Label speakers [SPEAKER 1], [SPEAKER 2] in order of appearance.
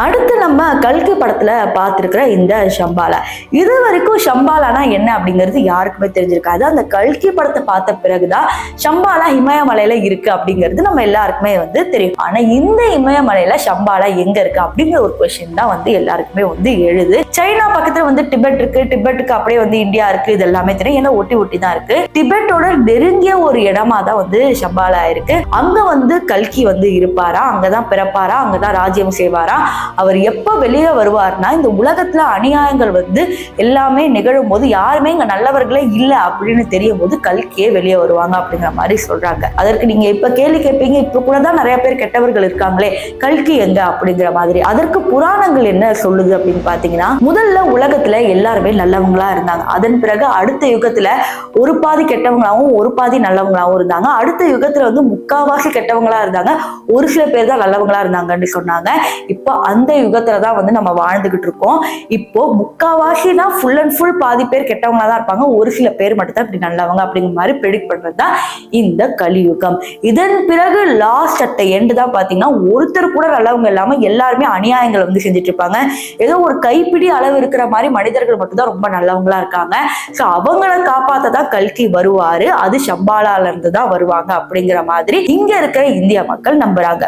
[SPEAKER 1] அடுத்து நம்ம கல்கி படத்துல பார்த்திருக்கிற இந்த ஷம்பாலா, இது வரைக்கும் ஷம்பாலானா என்ன அப்படிங்கிறது யாருக்குமே தெரிஞ்சிருக்காது. அந்த கல்கி படத்தை பார்த்த பிறகுதான் ஷம்பாலா இமயமலையில இருக்கு அப்படிங்கிறது நம்ம எல்லாருக்குமே தெரியும். ஆனா இந்த இமயமலையில ஷம்பாலா எங்க இருக்கு அப்படிங்கிற ஒரு கொஸ்டின் தான் எல்லாருக்குமே எழுது. சைனா பக்கத்துல டிபெட் இருக்கு, டிபெட்டுக்கு அப்படியே இந்தியா இருக்கு, இது எல்லாமே தெரியும். ஏன்னா ஒட்டி ஒட்டி தான் இருக்கு. டிபெட்டோட நெருங்கிய ஒரு இடமா தான் ஷம்பாலா இருக்கு. அங்க கல்கி இருப்பாரா, அங்கதான் பிறப்பாரா, அங்கதான் ராஜ்யம் செய்வாரா. அவர் எப்ப வெளியே வருவார்னா, இந்த உலகத்துல அநியாயங்கள் எல்லாமே நிகழும் போது யாருமே இங்க நல்லவர்களே இல்ல அப்படின்னு தெரியும் போது கல்கியே வெளியே வருவாங்க அப்படிங்கிற மாதிரி சொல்றாங்க. அதற்கு நீங்க இப்ப கேள்வி கேட்பீங்க, இப்ப கூடதான் நிறைய பேர் கெட்டவர்கள் இருக்காங்களே, கல்கி எங்க அப்படிங்கிற மாதிரி. அதற்கு புராணங்கள் என்ன சொல்லுது அப்படின்னு பாத்தீங்கன்னா, முதல்ல உலகத்துல எல்லாருமே நல்லவங்களா இருந்தாங்க. அதன் பிறகு அடுத்த யுகத்துல ஒரு பாதி கெட்டவங்களாவும் ஒரு பாதி நல்லவங்களாவும் இருந்தாங்க. அடுத்த யுகத்துல முக்காவாசி கெட்டவங்களா இருந்தாங்க, ஒரு சில பேர் தான் நல்லவங்களா இருந்தாங்கன்னு சொன்னாங்க. இப்போ அந்த யுகத்துலதான் நம்ம வாழ்ந்துகிட்டு இருக்கோம். இப்போ முக்காவாசி தான் ஃபுல் அண்ட் ஃபுல் பாதி பேர் கெட்டவங்களா தான் இருப்பாங்க, ஒரு சில பேர் மட்டும் தான் இப்படி நல்லவங்க அப்படிங்கிற மாதிரி ப்ரெடிக்ட் பண்றதுதான் இந்த கலியுகம். இதன் பிறகு லாஸ்ட் அட் எண்ட் தான் பாத்தீங்கன்னா ஒருத்தர் கூட நல்லவங்க இல்லாம எல்லாருமே அநியாயங்கள் செஞ்சுட்டு இருப்பாங்க. ஏதோ ஒரு கைப்பிடி அளவு இருக்கிற மாதிரி மனிதர்கள் மட்டும் தான் ரொம்ப நல்லவங்களா இருக்காங்க. சோ அவங்கள காப்பாத்ததான் கல்கி வருவாரு. அது ஷம்பாலால இருந்து தான் வருவாங்க அப்படிங்கிற மாதிரி இங்க இருக்கிற இந்திய மக்கள் நம்புறாங்க.